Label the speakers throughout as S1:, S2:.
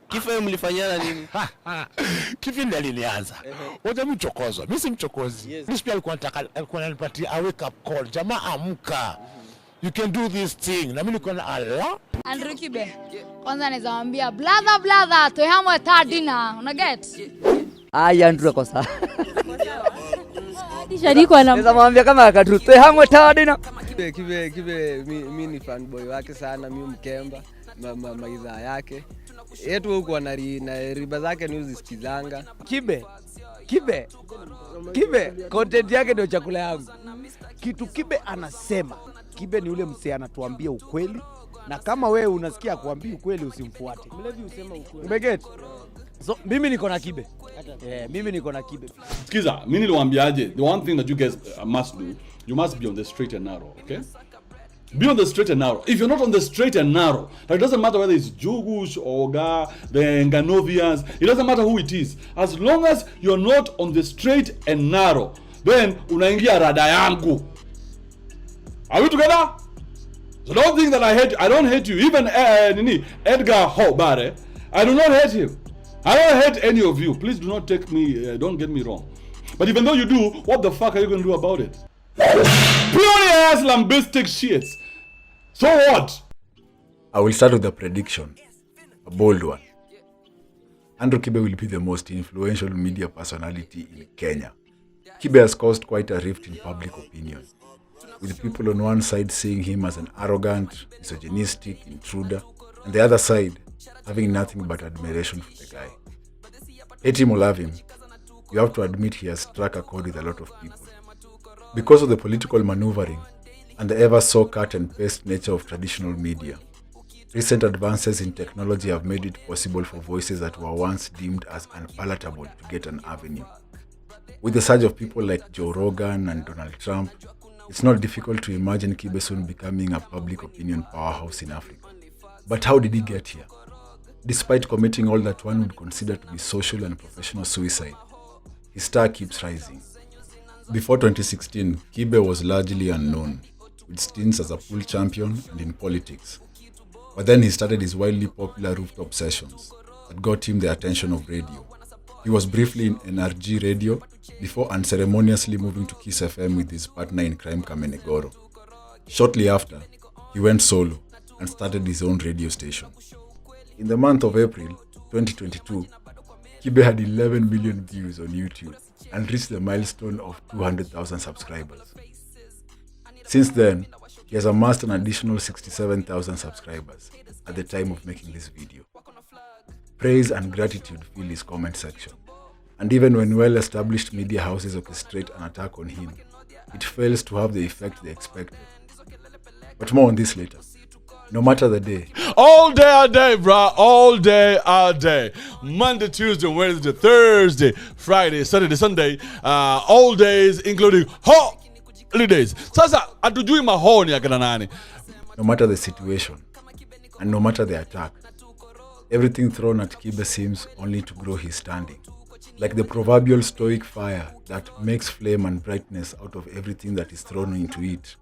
S1: Kife mlifanyana nini?
S2: Kife ndiye alinianza. Wote mchokozo. Mimi si mchokozi. Mimi pia alikuwa ananipatia a wake up call. Jamaa amka. You can do this thing. Na mimi niko na Allah.
S3: Andrewkibe. Kwanza naweza mwambia brother to hamwe tadina. Una get?
S4: Andrew kwa sawa.
S3: Shadi kwa
S4: naweza mwambia kama akatu to hamwe tadina.
S1: Kibe mimi ni fanboy wake sana, mimi mkemba maidha yake. Yetu huko na riba zake ni uzisikizanga.
S4: Kibe content yake ndio chakula yangu. Kitu Kibe anasema. Kibe ni ule msee anatuambia ukweli, na kama wewe unasikia kuambia ukweli usimfuate.
S1: Mlevi usema ukweli.
S4: Umeget? So mimi niko na Kibe. Mimi niko na Kibe.
S5: Sikiza, mimi niliwaambiaje, the one thing that you guys must do, you must be on the straight and narrow, okay? Be on the straight and narrow. If you're not on the straight and narrow, it doesn't matter whether it's Jugush or the Nganovians, it doesn't matter who it is. As long as you're not on the straight and narrow, then unaingia rada yangu. Are we together? So don't think that I don't hate you. Even Edgar Hobare, I do not hate him. I don't hate any of you. Please do not take me, don't get me wrong. But even though you do, what the fuck are you going to do about it? Purely ass lambistic shits. So what?
S6: I will start with a prediction, a bold one. Andrew Kibe will be the most influential media personality in Kenya. Kibe has caused quite a rift in public opinion, with people on one side seeing him as an arrogant, misogynistic intruder, and the other side having nothing but admiration for the guy. Hate him or love him, you have to admit he has struck a chord with a lot of people. Because of the political maneuvering and the ever so cut and paste nature of traditional media, recent advances in technology have made it possible for voices that were once deemed as unpalatable to get an avenue. With the surge of people like Joe Rogan and Donald Trump, it's not difficult to imagine Kibe soon becoming a public opinion powerhouse in Africa. But how did he get here? Despite committing all that one would consider to be social and professional suicide, his star keeps rising. Before 2016, Kibe was largely unknown, with stints as a pool champion and in politics. But then he started his wildly popular rooftop sessions that got him the attention of radio. He was briefly in NRG radio before unceremoniously moving to Kiss FM with his partner in crime Kamenegoro. Shortly after, he went solo and started his own radio station. In the month of April 2022, Kibe had 11 million views on YouTube and reached the milestone of 200,000 subscribers. Since then, he has amassed an additional 67,000 subscribers at the time of making this video. Praise and gratitude fill his comment section, and even when well-established media houses orchestrate an attack on him, it fails to have the effect they expected. But more on this later. No matter the day.
S5: All day, bro. All day. Monday, Tuesday, Wednesday, Thursday, Friday, Saturday, Sunday. All days, including holidays. Sasa, hatujui mahoni ya kina nani.
S6: No matter the situation, and no matter the attack, everything thrown at Kibe seems only to grow his standing. Like the proverbial stoic fire that makes flame and brightness out of everything that is thrown into it,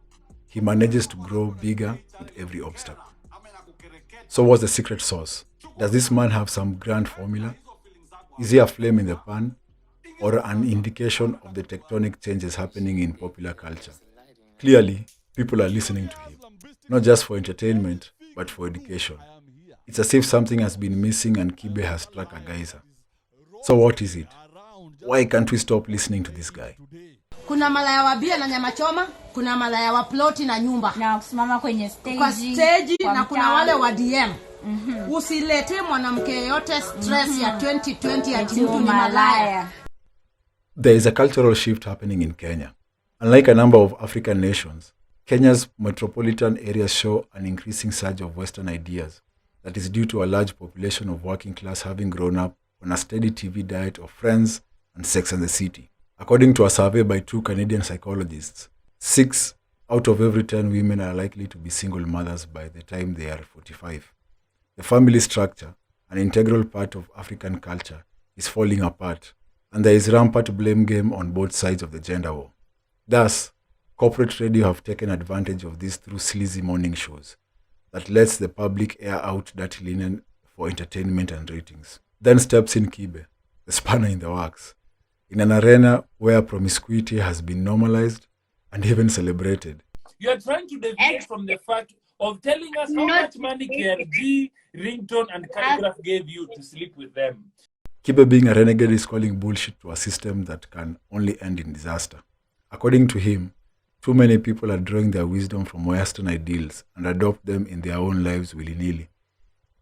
S6: he manages to grow bigger with every obstacle. So what's the secret sauce? Does this man have some grand formula? Is he a flame in the pan? Or an indication of the tectonic changes happening in popular culture? Clearly, people are listening to him, not just for entertainment, but for education. It's as if something has been missing and Kibe has struck a geyser. So what is it? Why can't we stop listening to this guy?
S7: Kuna malaya wa bia na nyama choma, kuna malaya wa ploti na nyumba. Na kusimama kwenye stage. Kwa stage na kuna wale wa DM. Usilete mwanamke yote stress ya 2020 ya mtu ni malaya.
S6: There is a cultural shift happening in Kenya. Unlike a number of African nations, Kenya's metropolitan areas show an increasing surge of Western ideas that is due to a large population of working class having grown up on a steady TV diet of Friends and Sex and the City. According to a survey by 2 Canadian psychologists, 6 out of every 10 women are likely to be single mothers by the time they are 45. The family structure, an integral part of African culture, is falling apart, and there is rampant blame game on both sides of the gender war. Thus, corporate radio have taken advantage of this through sleazy morning shows that lets the public air out dirty linen for entertainment and ratings. Then steps in Kibe, the spanner in the works, in an arena where promiscuity has been normalized and even celebrated.
S8: You are trying to deviate from the fact of telling us how much money KRG, Ringtone, and Calligraph gave you to sleep with them.
S6: Kibe, being a renegade, is calling bullshit to a system that can only end in disaster. According to him, too many people are drawing their wisdom from Western ideals and adopt them in their own lives willy-nilly,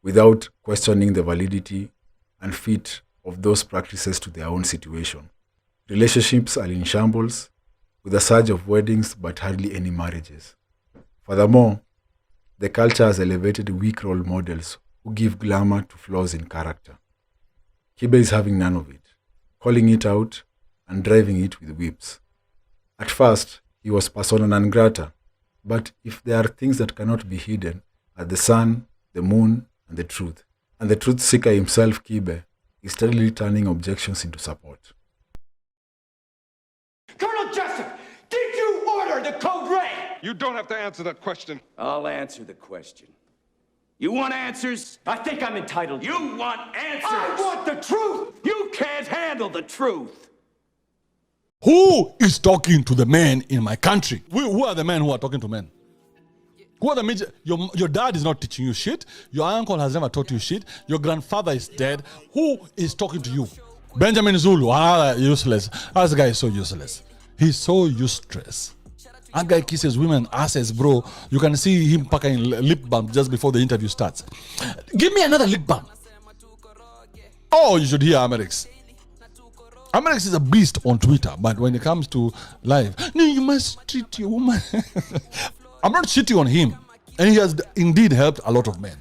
S6: without questioning the validity and fit of those practices to their own situation. Relationships are in shambles, with a surge of weddings but hardly any marriages. Furthermore, the culture has elevated weak role models who give glamour to flaws in character. Kibe is having none of it, calling it out and driving it with whips. At first, he was persona non grata, but if there are things that cannot be hidden, are the sun, the moon, and the truth. And the truth seeker himself, Kibe, is steadily turning objections into support.
S9: Colonel Jessup, did you order the code red?
S10: You don't have to answer that question.
S9: I'll answer the question. You want answers? I think I'm entitled to. You want answers? I want the truth! You can't handle the truth!
S5: Who is talking to the men in my country? Who are the men who are talking to men? Who are the men? Your dad is not teaching you shit. Your uncle has never taught you shit. Your grandfather is dead. Who is talking to you? Benjamin Zulu, useless. This guy is so useless. He's so useless. That guy kisses women asses, bro. You can see him packing lip balm just before the interview starts. Give me another lip balm. Oh, you should hear Amerix. Amerix is a beast on Twitter, but when it comes to live, no, you must treat your woman. I'm not shitting on him, and he has indeed helped a lot of men.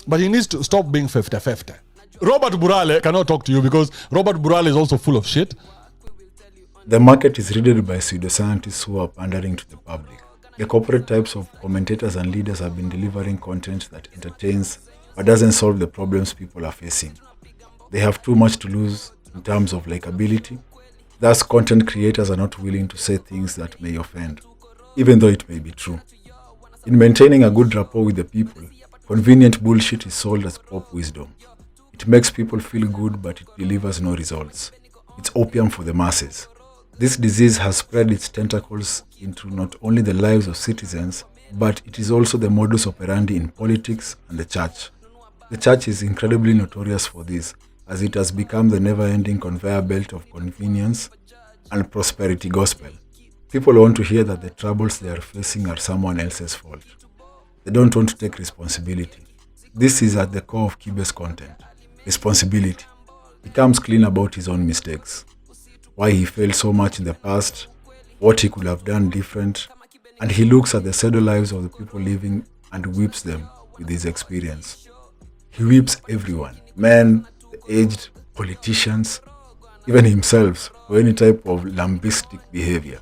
S5: But he needs to stop being 50-50. Robert Burale cannot talk to you because Robert Burale is also full of shit.
S6: The market is riddled by pseudoscientists who are pandering to the public. The corporate types of commentators and leaders have been delivering content that entertains but doesn't solve the problems people are facing. They have too much to lose in terms of likability. Thus, content creators are not willing to say things that may offend, even though it may be true. In maintaining a good rapport with the people, convenient bullshit is sold as pop wisdom. It makes people feel good, but it delivers no results. It's opium for the masses. This disease has spread its tentacles into not only the lives of citizens, but it is also the modus operandi in politics and the church. The church is incredibly notorious for this, as it has become the never-ending conveyor belt of convenience and prosperity gospel. People want to hear that the troubles they are facing are someone else's fault. They don't want to take responsibility. This is at the core of Kibe's content. Responsibility. He comes clean about his own mistakes, why he failed so much in the past, what he could have done different, and he looks at the pseudo lives of the people living and whips them with his experience. He whips everyone, men, the aged, politicians, even himself, for any type of lambistic behavior.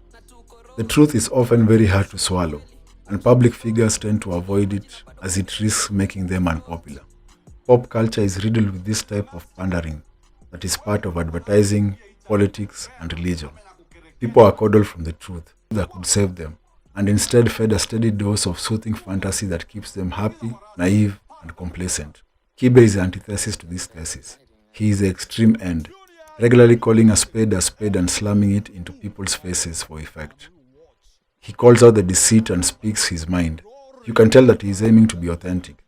S6: The truth is often very hard to swallow, and public figures tend to avoid it as it risks making them unpopular. Pop culture is riddled with this type of pandering that is part of advertising, politics, and religion. People are coddled from the truth that could save them, and instead fed a steady dose of soothing fantasy that keeps them happy, naive, and complacent. Kibe is the antithesis to this thesis. He is the extreme end, regularly calling a spade and slamming it into people's faces for effect. He calls out the deceit and speaks his mind. You can tell that he is aiming to be authentic,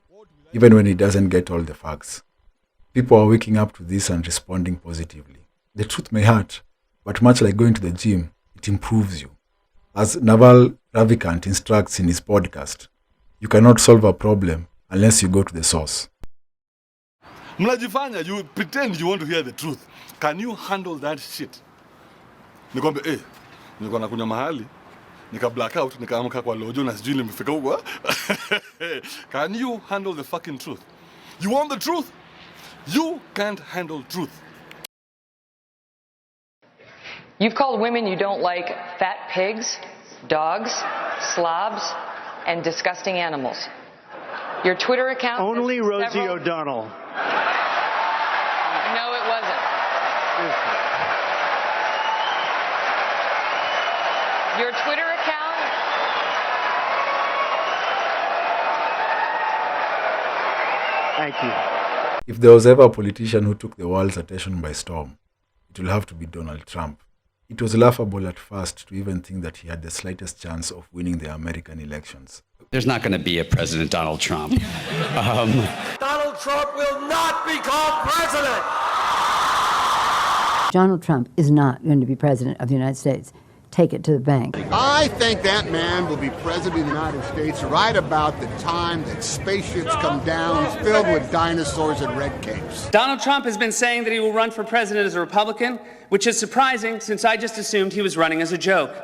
S6: even when he doesn't get all the facts. People are waking up to this and responding positively. The truth may hurt, but much like going to the gym, it improves you. As Naval Ravikant instructs in his podcast, you cannot solve a problem unless you go to the source.
S5: Mnajifanya, you pretend you want to hear the truth. Can you handle that shit? Nikwambia, nilikuwa nakunywa mahali, nika blackout, nikaamka kwa lojo na sijui nimefika huko. Can you handle the fucking truth? You want the truth? You can't handle truth.
S11: You've called women you don't like fat pigs, dogs, slobs, and disgusting animals. Your Twitter account...
S12: Only Rosie O'Donnell.
S11: No, it wasn't. Your Twitter account...
S12: Thank you.
S6: If there was ever a politician who took the world's attention by storm, it will have to be Donald Trump. It was laughable at first to even think that he had the slightest chance of winning the American elections.
S13: There's not going to be a President Donald Trump.
S14: Donald Trump will not become president.
S15: Donald Trump is not going to be president of the United States. Take it to the bank.
S16: I think that man will be president of the United States right about the time that spaceships come down filled with dinosaurs and red capes.
S17: Donald Trump has been saying that he will run for president as a Republican, which is surprising since I just assumed he was running as a joke.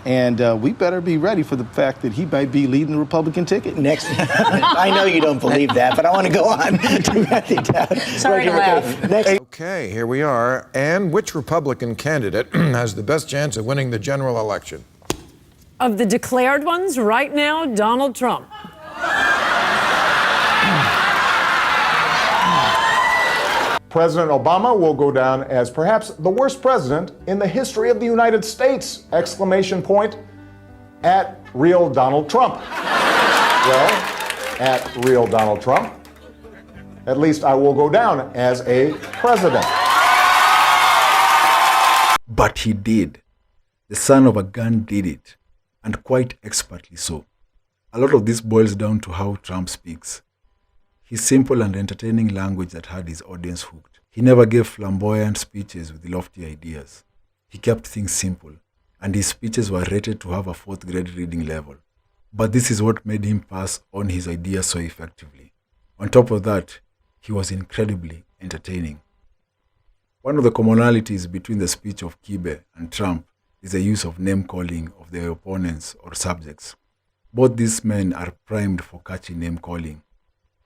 S18: And we better be ready for the fact that he might be leading the Republican ticket.
S12: Next, I know you don't believe that, but I want to go on. Sorry to laugh. Next.
S19: Okay, here we are. And which Republican candidate has the best chance of winning the general election?
S20: Of the declared ones, right now, Donald Trump.
S21: President Obama will go down as perhaps the worst president in the history of the United States! Exclamation point at real Donald Trump. Well, at real Donald Trump, at least I will go down as a president.
S6: But he did. The son of a gun did it, and quite expertly so. A lot of this boils down to how Trump speaks. His simple and entertaining language that had his audience hooked. He never gave flamboyant speeches with lofty ideas. He kept things simple, and his speeches were rated to have a 4th grade reading level. But this is what made him pass on his ideas so effectively. On top of that, he was incredibly entertaining. One of the commonalities between the speech of Kibe and Trump is the use of name-calling of their opponents or subjects. Both these men are primed for catchy name-calling.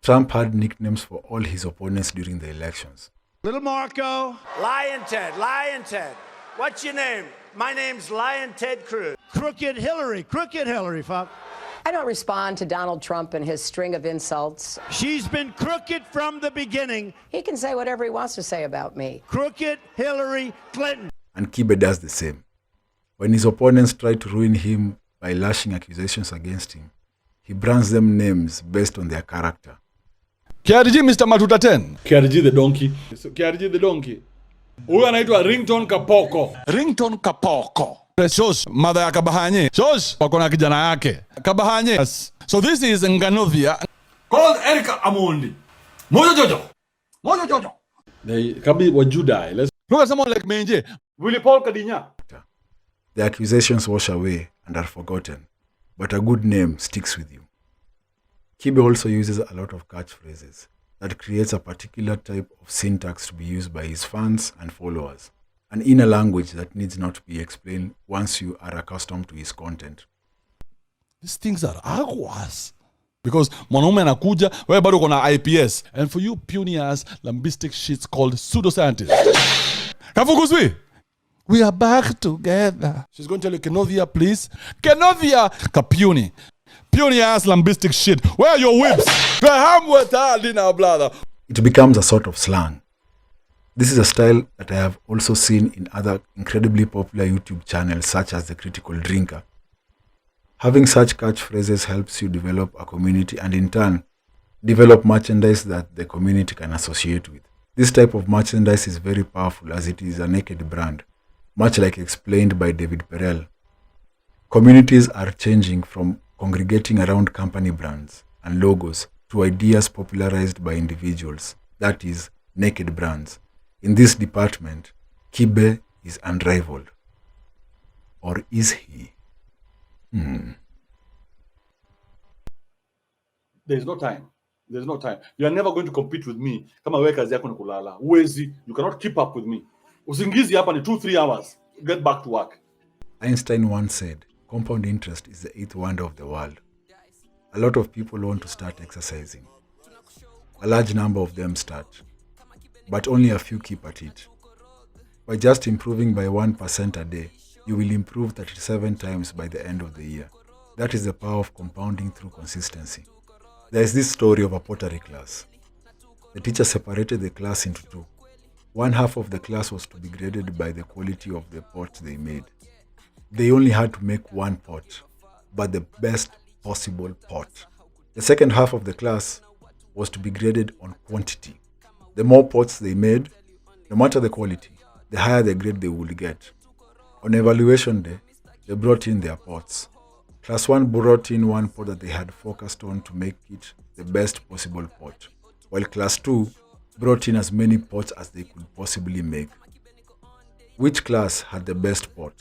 S6: Trump had nicknames for all his opponents during the elections.
S14: Little Marco. Lion Ted, Lion Ted. What's your name? My name's Lion Ted Cruz. Crooked Hillary, fuck.
S22: I don't respond to Donald Trump and his string of insults.
S14: She's been crooked from the beginning.
S22: He can say whatever he wants to say about me.
S14: Crooked Hillary Clinton.
S6: And Kibe does the same. When his opponents try to ruin him by lashing accusations against him, he brands them names based on their character.
S5: KRG Mr. Matuta 10. KRG the donkey. KRG the donkey. Huyu anaitwa Ringtone Kapoko. Ringtone Kapoko. Shosh, mother ya Kabahanye. Shosh, wako na kijana yake. Kabahanye. Yes. So this is Nganovia. Called Erika Amundi. Mojo Jojo. Mojo Jojo. They Kabi wa Judai. Let's look at someone like Menje. Willie Paul Kadinya.
S6: The accusations wash away and are forgotten, but a good name sticks with you. Kibe also uses a lot of catchphrases that creates a particular type of syntax to be used by his fans and followers, an inner language that needs not to be explained once you are accustomed to his content.
S5: These things are aguas. Because mwanaume anakuja, wewe bado uko na IPS. And for you puny ass lambistic shits called pseudoscientists. Kafukuzwi, we are back together. She's going to tell you, Kenovia, please. Kenovia, Kapuny. Puny ass lambistic shit. Where are your whips?
S6: It becomes a sort of slang. This is a style that I have also seen in other incredibly popular YouTube channels such as The Critical Drinker. Having such catchphrases helps you develop a community and in turn, develop merchandise that the community can associate with. This type of merchandise is very powerful as it is a naked brand, much like explained by David Perel. Communities are changing from congregating around company brands and logos to ideas popularized by individuals, that is, naked brands. In this department, Kibe is unrivaled. Or is he?
S5: There's no time. There's no time. You are never going to compete with me. Kama wewe kazi yako ni kulala. Uwezi. You cannot keep up with me. Usingizi hapa ni 2-3 hours. Get back to work.
S6: Einstein once said, compound interest is the 8th wonder of the world. A lot of people want to start exercising. A large number of them start, but only a few keep at it. By just improving by 1% a day, you will improve 37 times by the end of the year. That is the power of compounding through consistency. There is this story of a pottery class. The teacher separated the class into two. One half of the class was to be graded by the quality of the pot they made. They only had to make one pot, but the best possible pot. The second half of the class was to be graded on quantity. The more pots they made, no matter the quality, the higher the grade they would get. On evaluation day, they brought in their pots. Class 1 brought in one pot that they had focused on to make it the best possible pot, while Class 2 brought in as many pots as they could possibly make. Which class had the best pot?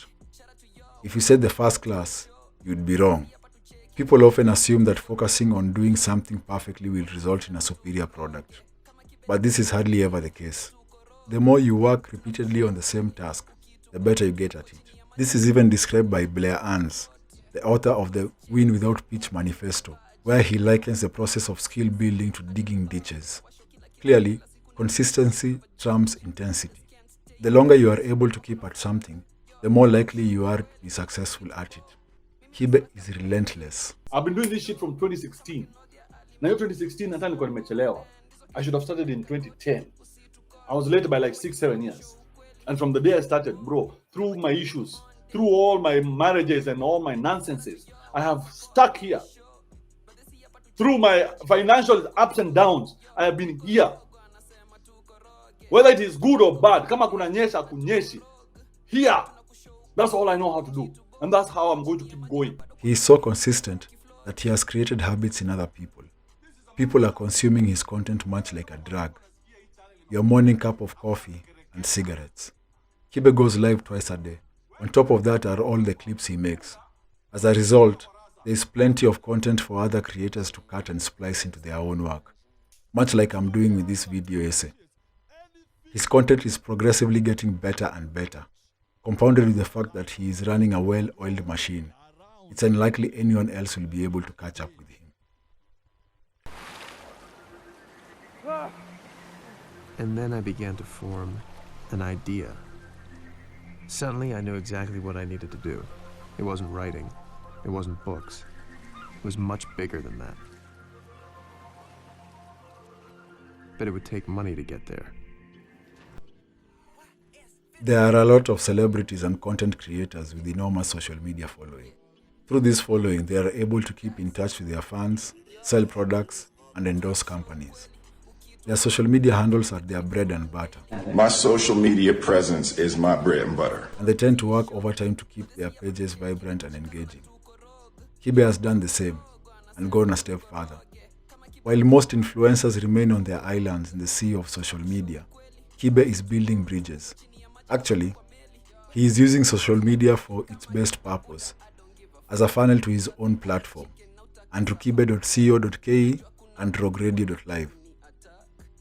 S6: If you said the first class, you'd be wrong. People often assume that focusing on doing something perfectly will result in a superior product. But this is hardly ever the case. The more you work repeatedly on the same task, the better you get at it. This is even described by Blair Arns, the author of the Win Without Pitch Manifesto, where he likens the process of skill building to digging ditches. Clearly, consistency trumps intensity. The longer you are able to keep at something, the more likely you are to be successful at it. Kibe is relentless.
S5: I've been doing this shit from 2016. Now 2016, hata nilikuwa nimechelewa. I should have started in 2010. I was late by like 6-7 years. And from the day I started, bro, through my issues, through all my marriages and all my nonsenses, I have stuck here. Through my financial ups and downs, I have been here. Whether it is good or bad, kama kuna nyesha kunyeshi, here. That's all I know how to do. And that's how I'm going to keep going.
S6: He is so consistent that he has created habits in other people. People are consuming his content much like a drug. Your morning cup of coffee and cigarettes. Kibe goes live twice a day. On top of that are all the clips he makes. As a result, there is plenty of content for other creators to cut and splice into their own work, much like I'm doing with this video essay. His content is progressively getting better and better, compounded with the fact that he is running a well-oiled machine. It's unlikely anyone else will be able to catch up with him.
S2: And then I began to form an idea. Suddenly I knew exactly what I needed to do. It wasn't writing. It wasn't books. It was much bigger than that. But it would take money to get there.
S6: There are a lot of celebrities and content creators with enormous social media following. Through this following, they are able to keep in touch with their fans, sell products, and endorse companies. Their social media handles are their bread and butter.
S3: My social media presence is my bread and butter.
S6: And they tend to work overtime to keep their pages vibrant and engaging. Kibe has done the same and gone a step further. While most influencers remain on their islands in the sea of social media, Kibe is building bridges. Actually, he is using social media for its best purpose, as a funnel to his own platform, Andrewkibe.co.ke and rogueradio.live.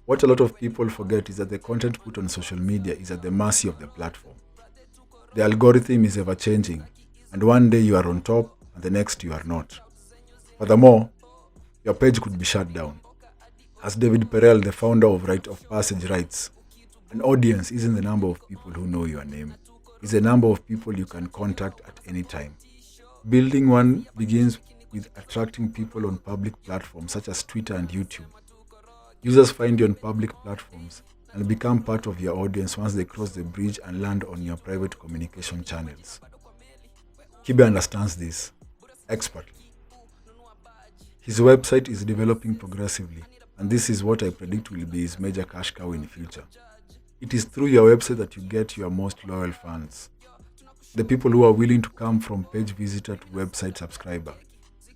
S6: What a lot of people forget is that the content put on social media is at the mercy of the platform. The algorithm is ever-changing, and one day you are on top, and the next you are not. Furthermore, your page could be shut down. As David Perel, the founder of Rite of Passage, writes, an audience isn't the number of people who know your name. It's the number of people you can contact at any time. Building one begins with attracting people on public platforms such as Twitter and YouTube. Users find you on public platforms and become part of your audience once they cross the bridge and land on your private communication channels. Kibe understands this expertly. His website is developing progressively, and this is what I predict will be his major cash cow in the future. It is through your website that you get your most loyal fans. The people who are willing to come from page visitor to website subscriber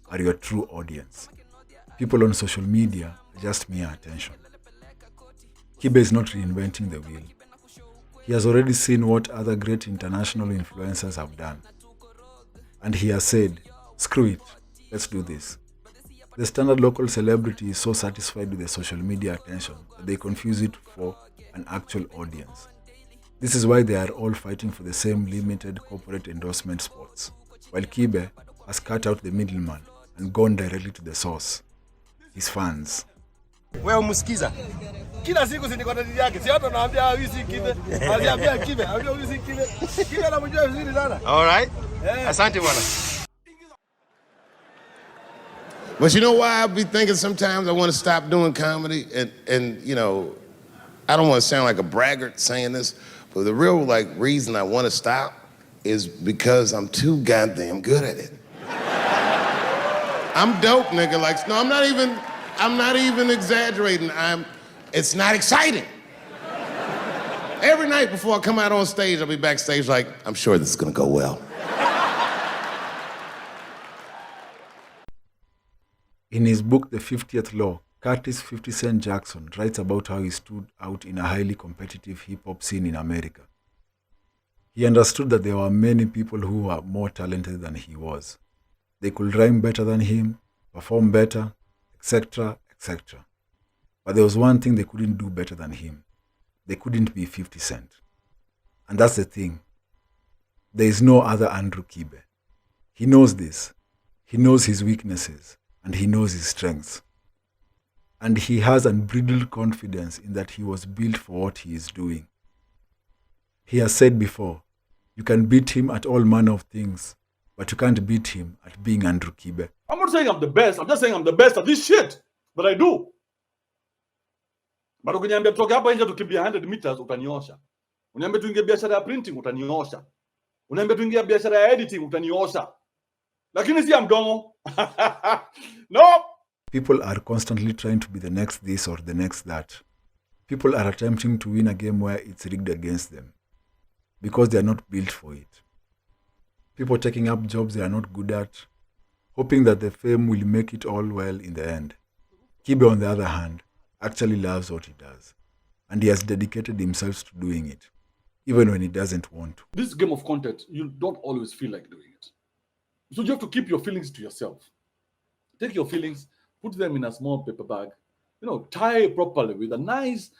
S6: are your true audience. People on social media are just mere attention. Kibe is not reinventing the wheel. He has already seen what other great international influencers have done. And he has said, screw it, let's do this. The standard local celebrity is so satisfied with the social media attention that they confuse it for an actual audience. This is why they are all fighting for the same limited corporate endorsement spots, while Kibe has cut out the middleman and gone directly to the source, his fans.
S23: Wewe umsikiza. Kila siku si content yake. Si hata naambia huyu si Kibe. Aliambia Kibe, ambia huyu si Kibe. Kibe anamjua vizuri sana. All right. Asante bwana.
S24: But you know why I be thinking sometimes I want to stop doing comedy and you know, I don't want to sound like a braggart saying this, but the real reason I want to stop is because I'm too goddamn good at it. I'm dope, nigga. Like, no, I'm not even exaggerating. It's not exciting. Every night before I come out on stage, I'll be backstage like, I'm sure this is gonna go well.
S6: In his book, The 50th Law, Curtis 50 Cent Jackson writes about how he stood out in a highly competitive hip-hop scene in America. He understood that there were many people who were more talented than he was. They could rhyme better than him, perform better, etc., etc. But there was one thing they couldn't do better than him. They couldn't be 50 Cent. And that's the thing. There is no other Andrew Kibe. He knows this. He knows his weaknesses, and he knows his strengths. And he has unbridled confidence in that he was built for what he is doing. He has said before, you can beat him at all manner of things, but you can't beat him at being Andrew Kibe.
S5: I'm not saying I'm the best. I'm just saying I'm the best at this shit that I do. But ukiniambia tutoke hapa nje tukimbia 100 meters utaniosha. Uniambia tuingie biashara ya printing utaniosha. Uniambia tuingie biashara ya editing utaniosha. Lakini si mdomo. No.
S6: People are constantly trying to be the next this or the next that. People are attempting to win a game where it's rigged against them because they are not built for it. People taking up jobs they are not good at, hoping that the fame will make it all well in the end. Kibe, on the other hand, actually loves what he does, and he has dedicated himself to doing it, even when he doesn't want to.
S5: This game of content, you don't always feel like doing it. So you have to keep your feelings to yourself. Take your feelings, put them in a small paper bag, tie it properly with a nice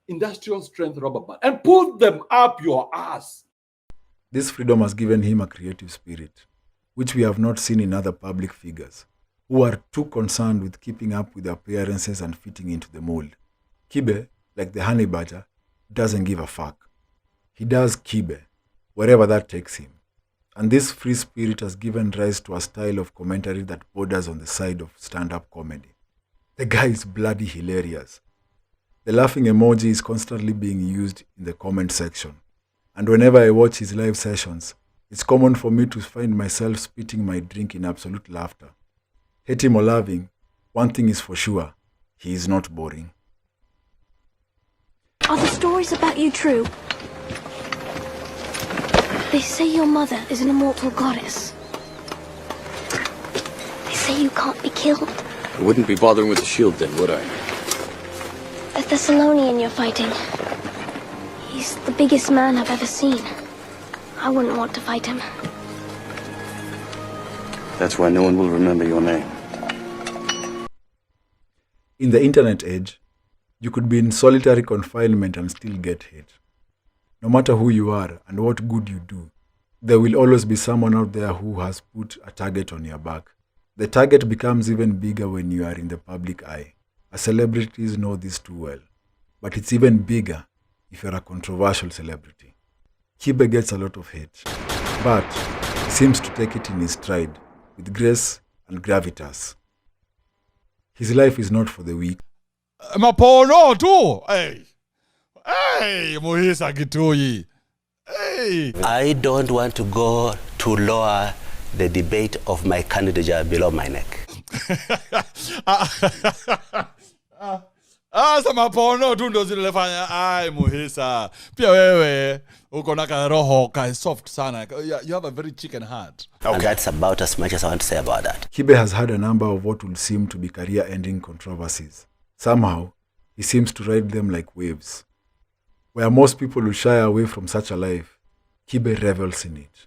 S5: industrial strength rubber band and put them up your ass.
S6: This freedom has given him a creative spirit, which we have not seen in other public figures, who are too concerned with keeping up with appearances and fitting into the mold. Kibe, like the honey badger, doesn't give a fuck. He does Kibe, wherever that takes him. And this free spirit has given rise to a style of commentary that borders on the side of stand-up comedy. The guy is bloody hilarious. The laughing emoji is constantly being used in the comment section. And whenever I watch his live sessions, it's common for me to find myself spitting my drink in absolute laughter. Hate him or love him, one thing is for sure, he is not boring.
S1: Are the stories about you true? They say your mother is an immortal goddess. They say you can't be killed.
S4: I wouldn't be bothering with the shield then, would I?
S1: A Thessalonian you're fighting. He's the biggest man I've ever seen. I wouldn't want to fight him.
S4: That's why no one will remember your name.
S6: In the internet age, you could be in solitary confinement and still get hate. No matter who you are and what good you do, there will always be someone out there who has put a target on your back. The target becomes even bigger when you are in the public eye. As celebrities know this too well. But it's even bigger if you're a controversial celebrity. Kibe gets a lot of hate, but he seems to take it in his stride, with grace and gravitas. His life is not for the weak.
S5: Mapono too! Hey, Muhisa Gitui. Hey.
S7: I don't want to go to lower the debate of my candidature below my neck.
S5: Mapono tu ndo zilifanya. Ai, Muhisa. Pia wewe uko na roho ka soft sana. You have a very chicken heart.
S7: Okay. And that's about as much as I want to say about that.
S6: Kibe has had a number of what would seem to be career-ending controversies. Somehow, he seems to ride them like waves. Where most people will shy away from such a life, Kibe revels in it.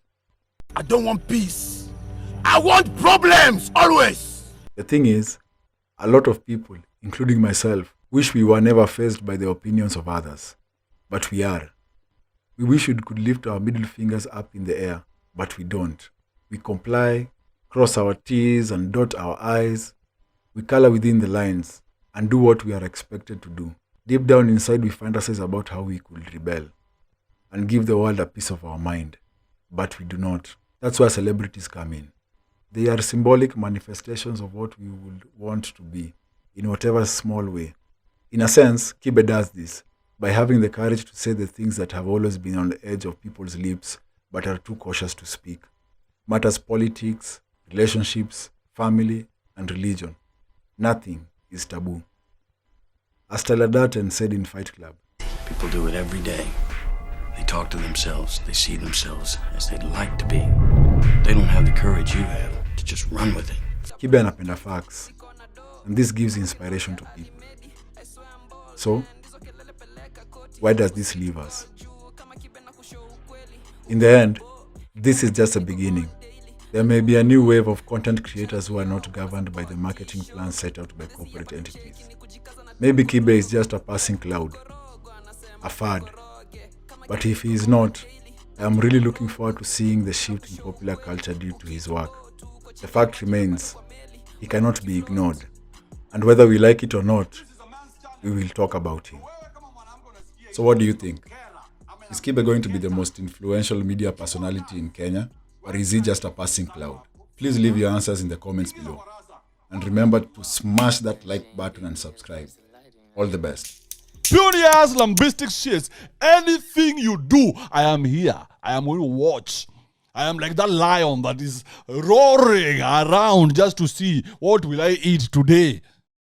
S23: I don't want peace. I want problems, always.
S6: The thing is, a lot of people, including myself, wish we were never faced by the opinions of others. But we are. We wish we could lift our middle fingers up in the air, but we don't. We comply, cross our T's and dot our I's. We color within the lines and do what we are expected to do. Deep down inside, we fantasize about how we could rebel and give the world a piece of our mind. But we do not. That's where celebrities come in. They are symbolic manifestations of what we would want to be, in whatever small way. In a sense, Kibe does this by having the courage to say the things that have always been on the edge of people's lips but are too cautious to speak. Matters politics, relationships, family, and religion. Nothing is taboo. As Tyler Durden said in Fight Club,
S4: People do it every day. They talk to themselves. They see themselves as they'd like to be. They don't have the courage you have to just run with it.
S6: Kibe anapenda facts, and this gives inspiration to people. So, where does this leave us? In the end, this is just a beginning. There may be a new wave of content creators who are not governed by the marketing plans set out by corporate entities. Maybe Kibe is just a passing cloud, a fad. But if he is not, I am really looking forward to seeing the shift in popular culture due to his work. The fact remains, he cannot be ignored. And whether we like it or not, we will talk about him. So what do you think? Is Kibe going to be the most influential media personality in Kenya? Or is he just a passing cloud? Please leave your answers in the comments below. And remember to smash that like button and subscribe. All the best.
S5: Pioneers, lambistic shits. Anything you do, I am here. I am going to watch. I am like that lion that is roaring around just to see what will I eat today.